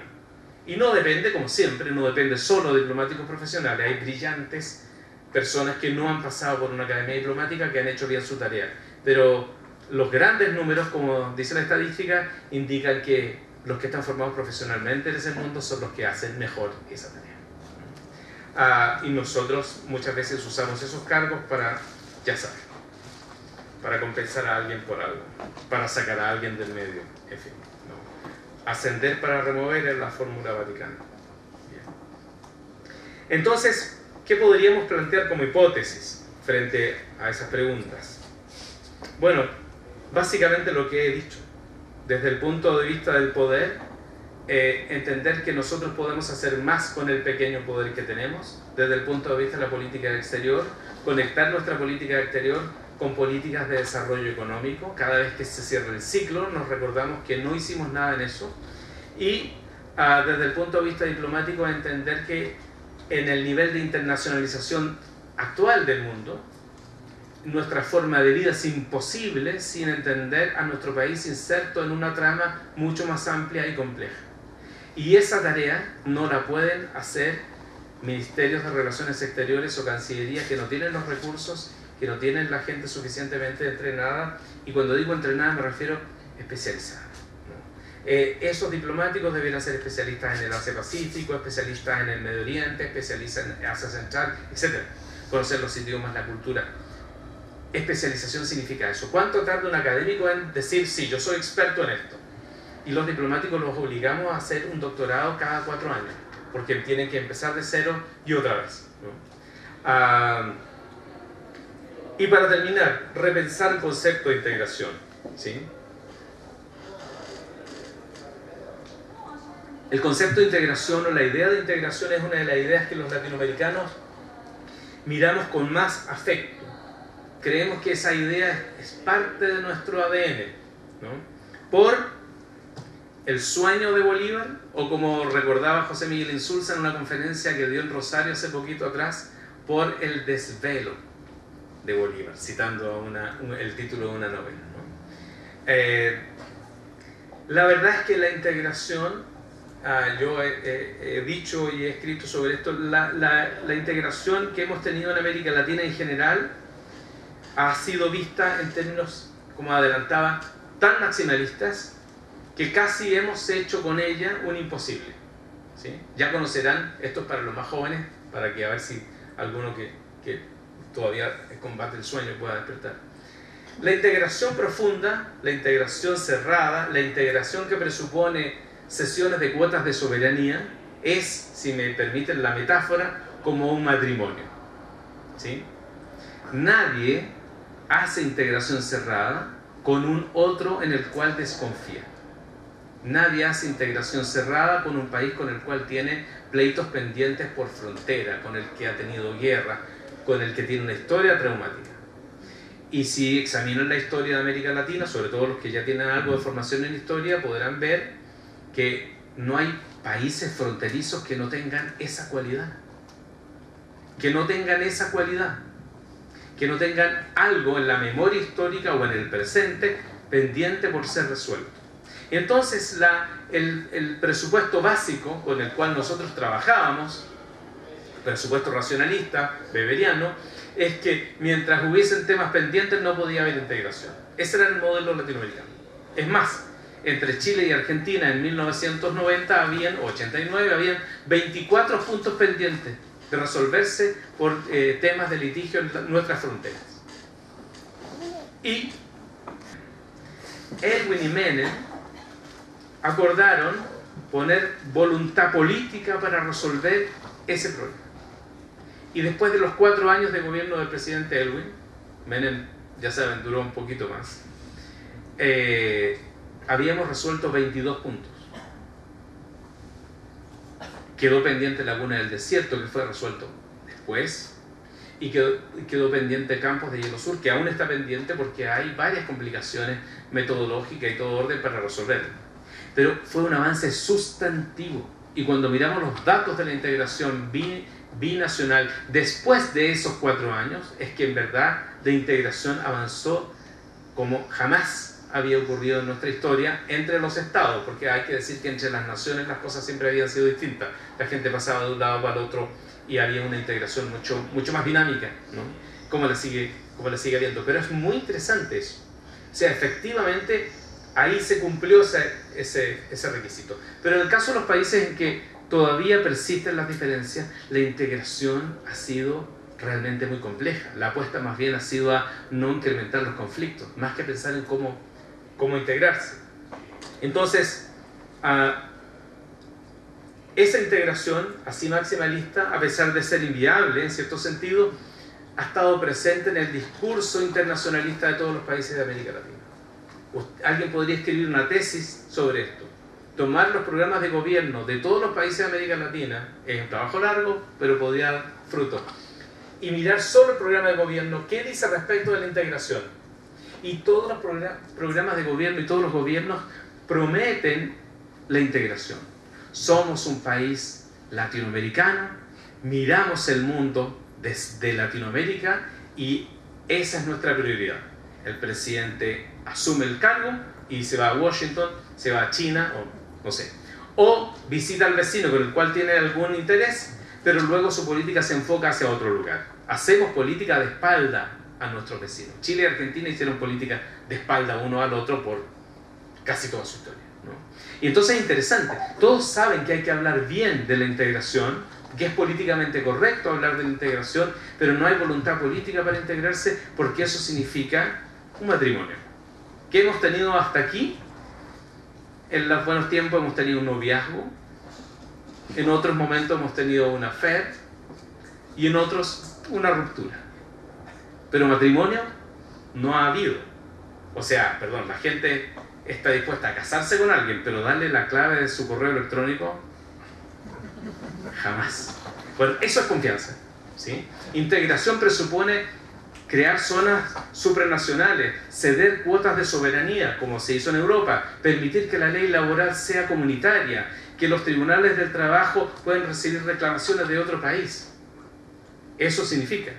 S2: Y no depende, como siempre, no depende solo de diplomáticos profesionales. Hay brillantes personas que no han pasado por una academia diplomática que han hecho bien su tarea. Pero los grandes números, como dice la estadística, indican que los que están formados profesionalmente en ese mundo son los que hacen mejor esa tarea. Y nosotros muchas veces usamos esos cargos para, ya saben, para compensar a alguien por algo, para sacar a alguien del medio, en fin. ¿No? Ascender para remover es la fórmula vaticana. Bien. Entonces, ¿qué podríamos plantear como hipótesis frente a esas preguntas? Bueno, básicamente lo que he dicho. Desde el punto de vista del poder, entender que nosotros podemos hacer más con el pequeño poder que tenemos. Desde el punto de vista de la política exterior, conectar nuestra política exterior con políticas de desarrollo económico. Cada vez que se cierra el ciclo, nos recordamos que no hicimos nada en eso. Y desde el punto de vista diplomático, entender que en el nivel de internacionalización actual del mundo, nuestra forma de vida es imposible sin entender a nuestro país inserto en una trama mucho más amplia y compleja. Y esa tarea no la pueden hacer ministerios de relaciones exteriores o cancillerías que no tienen los recursos, que no tienen la gente suficientemente entrenada, y cuando digo entrenada me refiero especializada. Esos diplomáticos debieran ser especialistas en el Asia-Pacífico, especialistas en el Medio Oriente, especialistas en Asia Central, etc. Conocer los idiomas, la cultura. Especialización significa eso. ¿Cuánto tarda un académico en decir, sí, yo soy experto en esto? Y los diplomáticos los obligamos a hacer un doctorado cada 4 años, porque tienen que empezar de cero y otra vez, ¿no? Y para terminar, repensar el concepto de integración, ¿sí? El concepto de integración o la idea de integración es una de las ideas que los latinoamericanos miramos con más afecto. Creemos que esa idea es parte de nuestro ADN, ¿no? Por el sueño de Bolívar, o como recordaba José Miguel Insulza en una conferencia que dio en Rosario hace poquito atrás, por el desvelo de Bolívar, citando el título de una novela, ¿no? La verdad es que la integración, yo he dicho y he escrito sobre esto, la integración que hemos tenido en América Latina en general ha sido vista en términos, como adelantaba, tan maximalistas que casi hemos hecho con ella un imposible, ¿sí? Ya conocerán, esto es para los más jóvenes, para que a ver si alguno que todavía combate el sueño pueda despertar. La integración profunda, la integración cerrada, la integración que presupone sesiones de cuotas de soberanía, es, si me permiten la metáfora, como un matrimonio, ¿sí? Nadie hace integración cerrada con un otro en el cual desconfía. Nadie hace integración cerrada con un país con el cual tiene pleitos pendientes por frontera, con el que ha tenido guerra, con el que tiene una historia traumática. Y si examinan la historia de América Latina, sobre todo los que ya tienen algo de formación en historia, podrán ver que no hay países fronterizos que no tengan esa cualidad. Que no tengan esa cualidad. Que no tengan algo en la memoria histórica o en el presente pendiente por ser resuelto. Y entonces el presupuesto básico con el cual nosotros trabajábamos, presupuesto racionalista, weberiano, es que mientras hubiesen temas pendientes no podía haber integración. Ese era el modelo latinoamericano. Es más, entre Chile y Argentina en 1990 o 89 habían 24 puntos pendientes de resolverse por temas de litigio en nuestras fronteras. Y Elwin y Menem acordaron poner voluntad política para resolver ese problema. Y después de los 4 años de gobierno del presidente Elwin, Menem, ya saben, duró un poquito más, habíamos resuelto 22 puntos. Quedó pendiente Laguna del Desierto, que fue resuelto después, y quedó pendiente Campos de Hielo Sur, que aún está pendiente porque hay varias complicaciones metodológicas y todo orden para resolverlo. Pero fue un avance sustantivo, y cuando miramos los datos de la integración binacional después de esos 4 años, es que en verdad la integración avanzó como jamás había ocurrido en nuestra historia entre los estados, porque hay que decir que entre las naciones las cosas siempre habían sido distintas. La gente pasaba de un lado para el otro y había una integración mucho más dinámica, ¿no? Como la sigue habiendo. Pero es muy interesante eso. O sea, efectivamente ahí se cumplió ese requisito. Pero en el caso de los países en que todavía persisten las diferencias, la integración ha sido realmente muy compleja. La apuesta más bien ha sido a no incrementar los conflictos, más que pensar en cómo integrarse. Entonces, esa integración así maximalista, a pesar de ser inviable en cierto sentido, ha estado presente en el discurso internacionalista de todos los países de América Latina. Alguien podría escribir una tesis sobre esto. Tomar los programas de gobierno de todos los países de América Latina es un trabajo largo, pero podría dar fruto. Y mirar solo el programa de gobierno, ¿qué dice respecto de la integración? Y todos los programas de gobierno y todos los gobiernos prometen la integración. Somos un país latinoamericano, miramos el mundo desde Latinoamérica y esa es nuestra prioridad. El presidente asume el cargo y se va a Washington, se va a China o no sé. O visita al vecino con el cual tiene algún interés, pero luego su política se enfoca hacia otro lugar. Hacemos política de espalda a nuestros vecinos. Chile y Argentina hicieron política de espalda uno al otro por casi toda su historia, ¿no? Y entonces es interesante. Todos saben que hay que hablar bien de la integración, que es políticamente correcto hablar de la integración, pero no hay voluntad política para integrarse porque eso significa un matrimonio. ¿Qué hemos tenido hasta aquí? En los buenos tiempos hemos tenido un noviazgo, en otros momentos hemos tenido una fe y en otros una ruptura. Pero matrimonio no ha habido. O sea, perdón, la gente está dispuesta a casarse con alguien, pero darle la clave de su correo electrónico, jamás. Bueno, eso es confianza, ¿sí? Integración presupone crear zonas supranacionales, ceder cuotas de soberanía, como se hizo en Europa, permitir que la ley laboral sea comunitaria, que los tribunales del trabajo puedan recibir reclamaciones de otro país. Eso significa.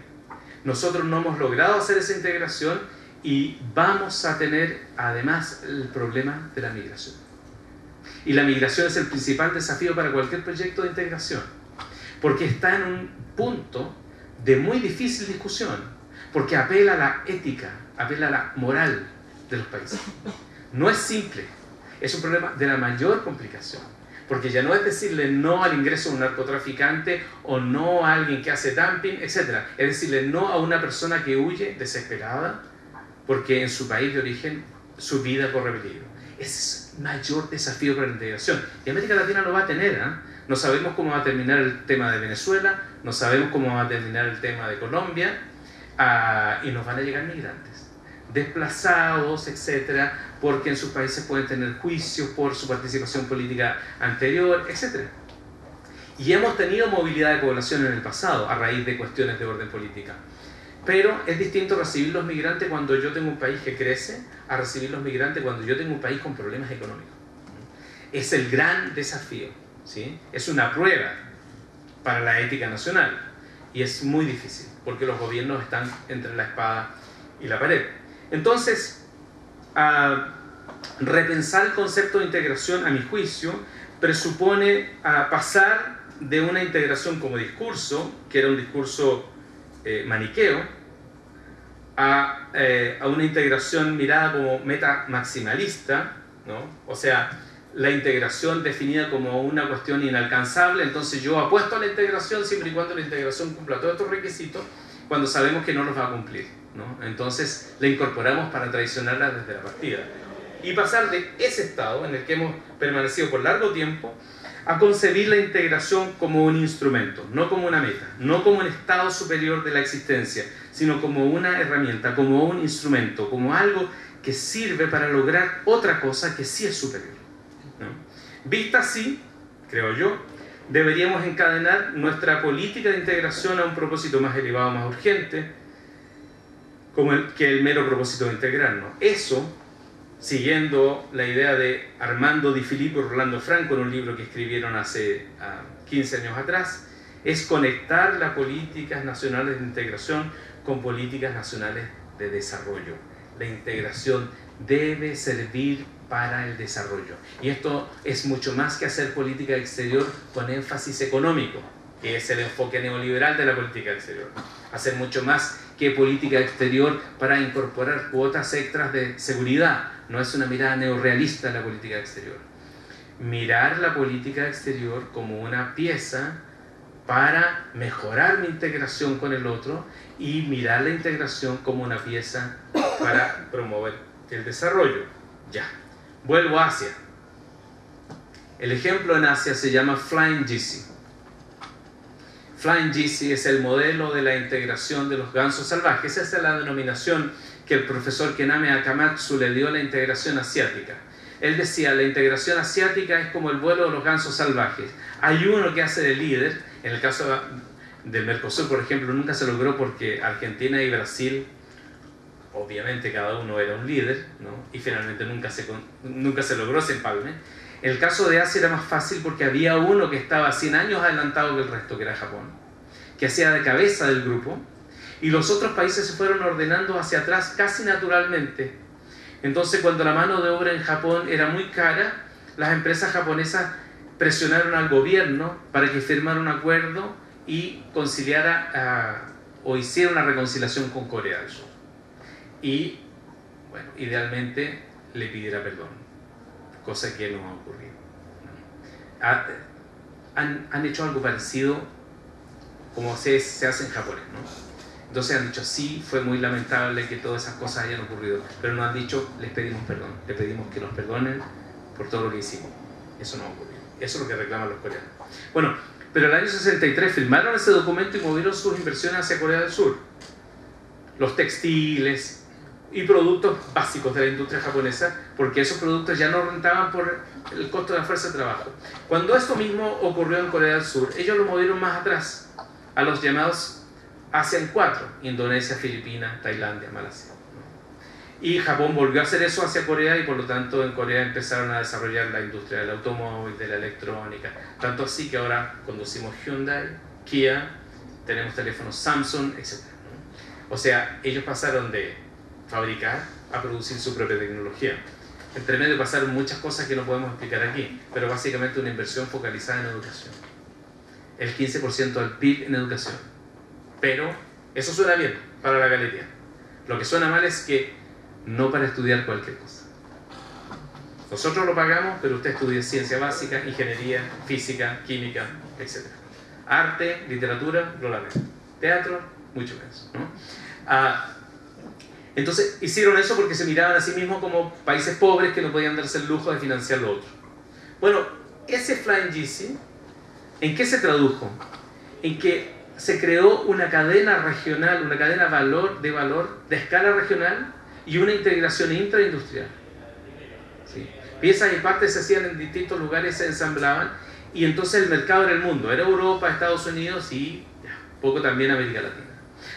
S2: Nosotros no hemos logrado hacer esa integración y vamos a tener además el problema de la migración. Y la migración es el principal desafío para cualquier proyecto de integración, porque está en un punto de muy difícil discusión, porque apela a la ética, apela a la moral de los países. No es simple, es un problema de la mayor complicación, porque ya no es decirle no al ingreso de un narcotraficante o no a alguien que hace dumping, etc. Es decirle no a una persona que huye desesperada porque en su país de origen su vida corre peligro. Ese es el mayor desafío para la integración. Y América Latina lo va a tener, ¿eh? No sabemos cómo va a terminar el tema de Venezuela, no sabemos cómo va a terminar el tema de Colombia, y nos van a llegar migrantes, desplazados, etcétera, porque en sus países pueden tener juicios por su participación política anterior, etcétera. Y hemos tenido movilidad de población en el pasado a raíz de cuestiones de orden política. Pero es distinto recibir los migrantes cuando yo tengo un país que crece a recibir los migrantes cuando yo tengo un país con problemas económicos. Es el gran desafío, ¿sí? Es una prueba para la ética nacional y es muy difícil porque los gobiernos están entre la espada y la pared. Entonces, repensar el concepto de integración, a mi juicio, presupone pasar de una integración como discurso, que era un discurso maniqueo, a una integración mirada como meta maximalista, ¿no? O sea, la integración definida como una cuestión inalcanzable, entonces yo apuesto a la integración siempre y cuando la integración cumpla todos estos requisitos, cuando sabemos que no los va a cumplir, ¿no? Entonces la incorporamos para traicionarla desde la partida. Y pasar de ese estado en el que hemos permanecido por largo tiempo a concebir la integración como un instrumento, no como una meta, no como un estado superior de la existencia, sino como una herramienta, como un instrumento, como algo que sirve para lograr otra cosa que sí es superior, ¿no? Vista así, creo yo, deberíamos encadenar nuestra política de integración a un propósito más elevado, más urgente, que el mero propósito de integrarnos. Eso, siguiendo la idea de Armando Di Filippo y Rolando Franco en un libro que escribieron hace 15 años atrás, es conectar las políticas nacionales de integración con políticas nacionales de desarrollo. La integración debe servir para el desarrollo. Y esto es mucho más que hacer política exterior con énfasis económico, que es el enfoque neoliberal de la política exterior. Hacer mucho más que política exterior para incorporar cuotas extras de seguridad. No es una mirada neorrealista de la política exterior. Mirar la política exterior como una pieza para mejorar mi integración con el otro y mirar la integración como una pieza para promover el desarrollo. Ya, vuelvo a Asia. El ejemplo en Asia se llama Flying GC. Flying GC es el modelo de la integración de los gansos salvajes. Esa es la denominación que el profesor Kename Akamatsu le dio a la integración asiática. Él decía, la integración asiática es como el vuelo de los gansos salvajes. Hay uno que hace de líder. En el caso del Mercosur, por ejemplo, nunca se logró porque Argentina y Brasil, obviamente cada uno era un líder, ¿no? Y finalmente nunca se logró ese empalme. En el caso de Asia era más fácil porque había uno que estaba 100 años adelantado que el resto, que era Japón, que hacía de cabeza del grupo, y los otros países se fueron ordenando hacia atrás casi naturalmente. Entonces, cuando la mano de obra en Japón era muy cara, las empresas japonesas presionaron al gobierno para que firmara un acuerdo y conciliara o hiciera una reconciliación con Corea del Sur. Y, bueno, idealmente le pidiera perdón, cosa que no ha ocurrido. Han hecho algo parecido como se hace en Japón, ¿no? Entonces han dicho, sí, fue muy lamentable que todas esas cosas hayan ocurrido, pero no han dicho, les pedimos perdón, les pedimos que nos perdonen por todo lo que hicimos. Eso no ha ocurrido. Eso es lo que reclaman los coreanos. Bueno, pero el año 63 firmaron ese documento y movieron sus inversiones hacia Corea del Sur. Los textiles y productos básicos de la industria japonesa, porque esos productos ya no rentaban por el costo de la fuerza de trabajo. Cuando esto mismo ocurrió en Corea del Sur, ellos lo movieron más atrás, a los llamados ASEAN 4, Indonesia, Filipinas, Tailandia, Malasia. Y Japón volvió a hacer eso hacia Corea y por lo tanto en Corea empezaron a desarrollar la industria del automóvil, de la electrónica. Tanto así que ahora conducimos Hyundai, Kia, tenemos teléfonos Samsung, etc. O sea, ellos pasaron de fabricar a producir su propia tecnología. Entre medio pasaron muchas cosas que no podemos explicar aquí, pero básicamente una inversión focalizada en educación. El 15% del PIB en educación. Pero eso suena bien para la galería. Lo que suena mal es que no para estudiar cualquier cosa. Nosotros lo pagamos, pero usted estudia ciencia básica, ingeniería, física, química, etc. Arte, literatura, lo lamento. Teatro, mucho menos, ¿no? Entonces hicieron eso porque se miraban a sí mismos como países pobres que no podían darse el lujo de financiar lo otro. Bueno, ese Flying GC, ¿en qué se tradujo? En que se creó una cadena regional, una cadena de valor de escala regional y una integración intraindustrial. ¿Sí? Piezas y partes se hacían en distintos lugares, se ensamblaban y entonces el mercado era el mundo, era Europa, Estados Unidos y poco también América Latina.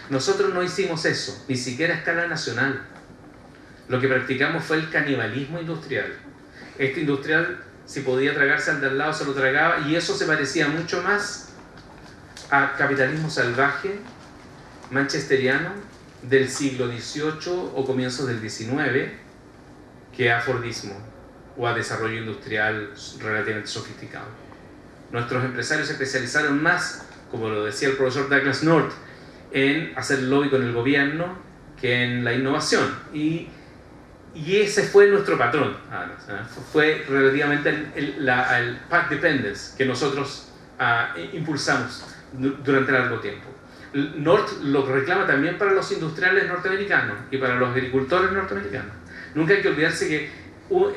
S2: Nosotros no hicimos eso, ni siquiera a escala nacional. Lo que practicamos fue el canibalismo industrial. Este industrial, si podía tragarse al de al lado, se lo tragaba y eso se parecía mucho más a capitalismo salvaje, manchesteriano, del siglo XVIII o comienzos del XIX, que a Fordismo o a desarrollo industrial relativamente sofisticado. Nuestros empresarios se especializaron más, como lo decía el profesor Douglas North, en hacer lobby con el gobierno que en la innovación. Y ese fue nuestro patrón, además, fue relativamente el path dependence que nosotros impulsamos durante largo tiempo. North lo reclama también para los industriales norteamericanos y para los agricultores norteamericanos. Nunca hay que olvidarse que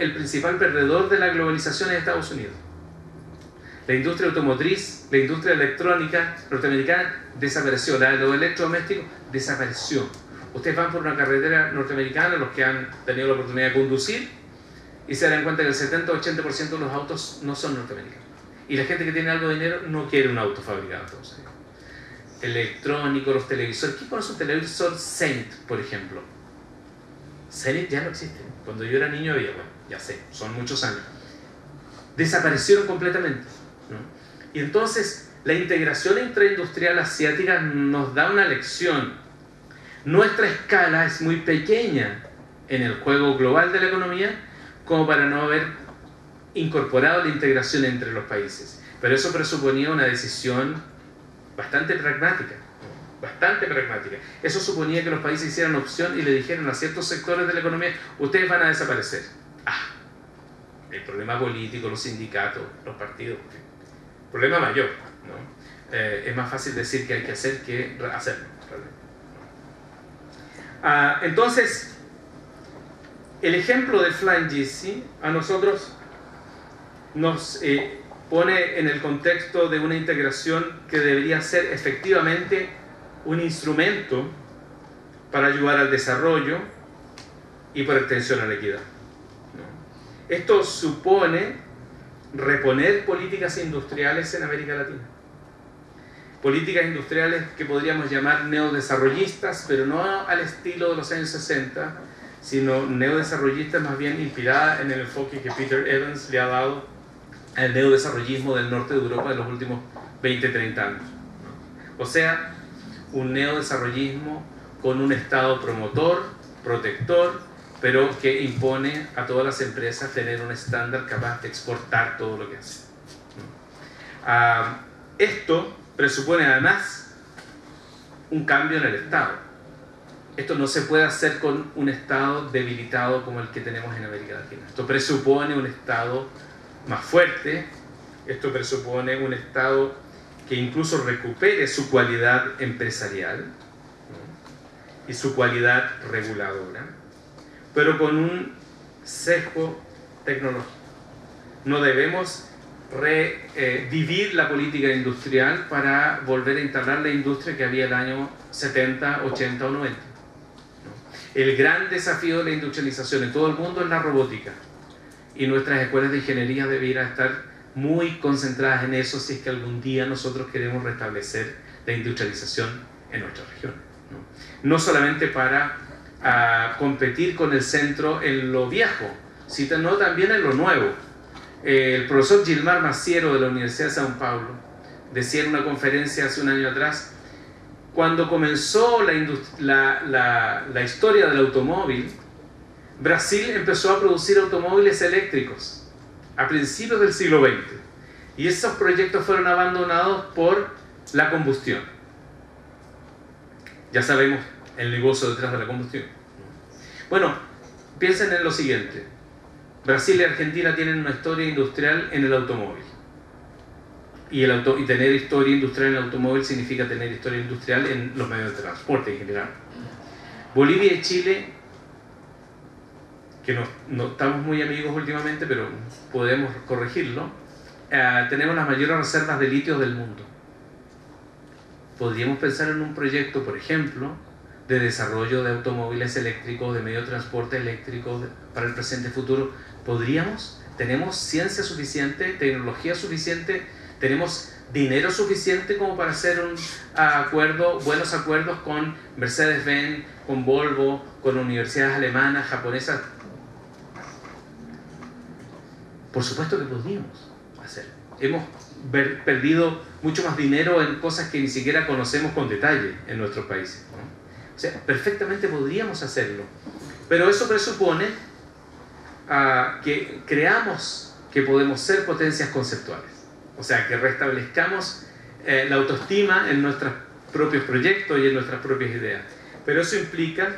S2: el principal perdedor de la globalización es Estados Unidos. La industria automotriz, la industria electrónica norteamericana desapareció, la de los electrodomésticos desapareció. Ustedes van por una carretera norteamericana, los que han tenido la oportunidad de conducir, y se dan cuenta que el 70-80% de los autos no son norteamericanos. y la gente que tiene algo de dinero no quiere un auto fabricado. Entonces, electrónico, los televisores. ¿Quién conoce un televisor Zenith, por ejemplo? Zenith ya no existe. Cuando yo era niño había, bueno, ya sé, son muchos años. Desaparecieron completamente, ¿no? Y entonces la integración intraindustrial asiática nos da una lección. Nuestra escala es muy pequeña en el juego global de la economía como para no haber incorporado la integración entre los países. Pero eso presuponía una decisión bastante pragmática, ¿no? Bastante pragmática. Eso suponía que los países hicieran opción y le dijeran a ciertos sectores de la economía: ustedes van a desaparecer. El problema político, los sindicatos, los partidos, problema mayor, ¿no? Es más fácil decir que hay que hacer que hacerlo. Entonces, el ejemplo de Flying GC a nosotros nos pone en el contexto de una integración que debería ser efectivamente un instrumento para ayudar al desarrollo y por extensión a la equidad. Esto supone reponer políticas industriales en América Latina. Políticas industriales que podríamos llamar neodesarrollistas, pero no al estilo de los años 60, sino neodesarrollistas más bien inspiradas en el enfoque que Peter Evans le ha dado al neodesarrollismo del norte de Europa de los últimos 20-30 años. O sea, un neodesarrollismo con un Estado promotor, protector, pero que impone a todas las empresas tener un estándar capaz de exportar todo lo que hace. Esto presupone además un cambio en el Estado. Esto no se puede hacer con un Estado debilitado como el que tenemos en América Latina. Esto presupone un Estado más fuerte, esto presupone un Estado que incluso recupere su cualidad empresarial, ¿no? Y su cualidad reguladora, pero con un sesgo tecnológico. No debemos revivir la política industrial para volver a instalar la industria que había el año 70, 80 o 90. El gran desafío de la industrialización en todo el mundo es la robótica, y nuestras escuelas de ingeniería debieran estar muy concentradas en eso si es que algún día nosotros queremos restablecer la industrialización en nuestra región, no solamente para competir con el centro en lo viejo, sino también en lo nuevo. El profesor Gilmar Maciero de la Universidad de São Paulo decía en una conferencia hace un año atrás: cuando comenzó la historia del automóvil, Brasil empezó a producir automóviles eléctricos a principios del siglo XX, y esos proyectos fueron abandonados por la combustión. Ya sabemos el negocio detrás de la combustión. Bueno, piensen en lo siguiente: Brasil y Argentina tienen una historia industrial en el automóvil, y tener historia industrial en el automóvil significa tener historia industrial en los medios de transporte en general. Bolivia y Chile, que no estamos muy amigos últimamente, pero podemos corregirlo, tenemos las mayores reservas de litio del mundo. Podríamos pensar en un proyecto, por ejemplo, de desarrollo de automóviles eléctricos, de medios de transporte eléctricos para el presente y futuro. ¿Podríamos? ¿Tenemos ciencia suficiente, tecnología suficiente, tenemos dinero suficiente como para hacer buenos acuerdos con Mercedes-Benz, con Volvo, con universidades alemanas, japonesas? Por supuesto que podríamos hacerlo. Hemos perdido mucho más dinero en cosas que ni siquiera conocemos con detalle en nuestros países, ¿no? O sea, perfectamente podríamos hacerlo, pero eso presupone que creamos que podemos ser potencias conceptuales, o sea, que restablezcamos la autoestima en nuestros propios proyectos y en nuestras propias ideas. Pero eso implica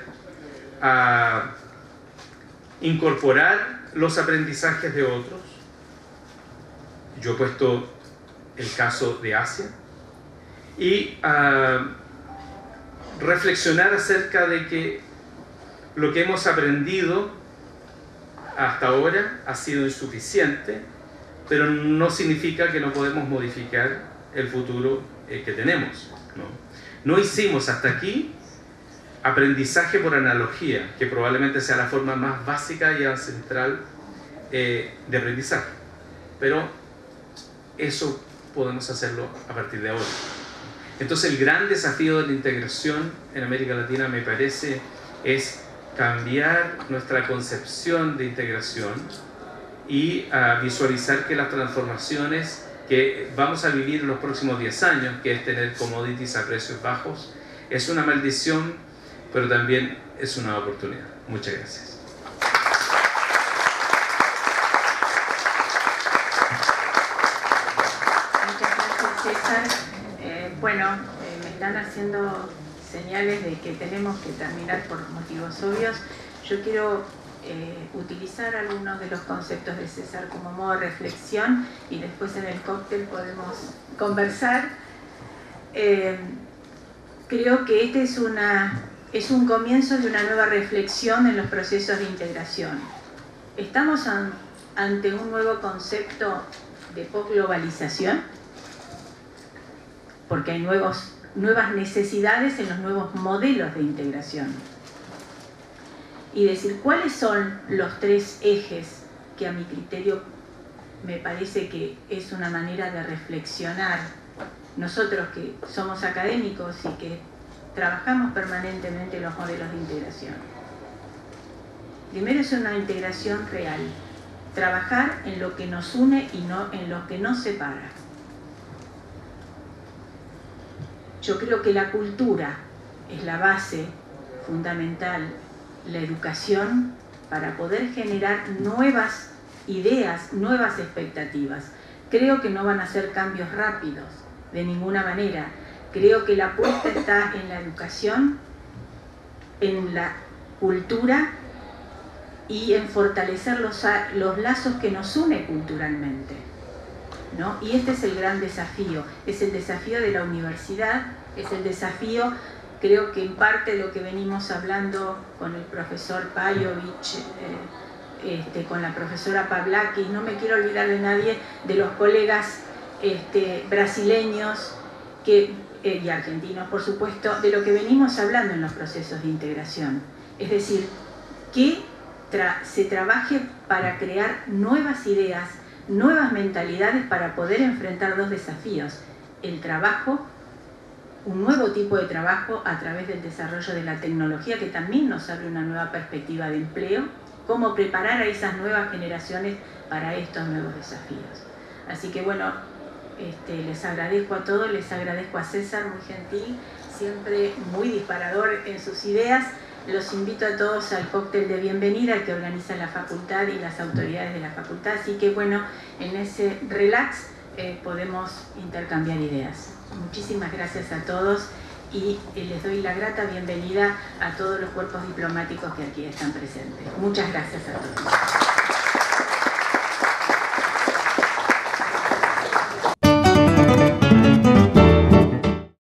S2: incorporar los aprendizajes de otros. Yo he puesto el caso de Asia, y reflexionar acerca de que lo que hemos aprendido hasta ahora ha sido insuficiente, pero no significa que no podemos modificar el futuro que tenemos, ¿no? No hicimos hasta aquí aprendizaje por analogía, que probablemente sea la forma más básica y ancestral de aprendizaje, pero eso podemos hacerlo a partir de ahora. Entonces el gran desafío de la integración en América Latina, me parece, es cambiar nuestra concepción de integración y visualizar que las transformaciones que vamos a vivir en los próximos 10 años, que es tener commodities a precios bajos, es una maldición, pero también es una oportunidad. Muchas gracias.
S1: Muchas gracias, César. Me están haciendo señales de que tenemos que terminar por motivos obvios. Yo quiero utilizar algunos de los conceptos de César como modo de reflexión y después en el cóctel podemos conversar. Creo que este es un comienzo de una nueva reflexión en los procesos de integración. Estamos ante un nuevo concepto de posglobalización, porque hay nuevas necesidades en los nuevos modelos de integración. Y decir cuáles son los 3 ejes que a mi criterio me parece que es una manera de reflexionar. Nosotros que somos académicos y que trabajamos permanentemente los modelos de integración. Primero es una integración real, trabajar en lo que nos une y no en lo que nos separa. Yo creo que la cultura es la base fundamental, la educación, para poder generar nuevas ideas, nuevas expectativas. Creo que no van a ser cambios rápidos, de ninguna manera. Creo que la apuesta está en la educación, en la cultura y en fortalecer los lazos que nos une culturalmente, ¿no? Y este es el gran desafío, es el desafío de la universidad, es el desafío, creo que en parte lo que venimos hablando con el profesor Pajovich, con la profesora Pavlakis, no me quiero olvidar de nadie, de los colegas brasileños y argentinos, por supuesto, de lo que venimos hablando en los procesos de integración. Es decir, que se trabaje para crear nuevas ideas, nuevas mentalidades para poder enfrentar 2 desafíos. El trabajo, un nuevo tipo de trabajo a través del desarrollo de la tecnología, que también nos abre una nueva perspectiva de empleo, cómo preparar a esas nuevas generaciones para estos nuevos desafíos. Así que bueno, les agradezco a todos, les agradezco a César, muy gentil, siempre muy disparador en sus ideas. Los invito a todos al cóctel de bienvenida que organiza la facultad y las autoridades de la facultad. Así que bueno, en ese relax podemos intercambiar ideas. Muchísimas gracias a todos y les doy la grata bienvenida a todos los cuerpos diplomáticos que aquí están presentes. Muchas gracias a todos.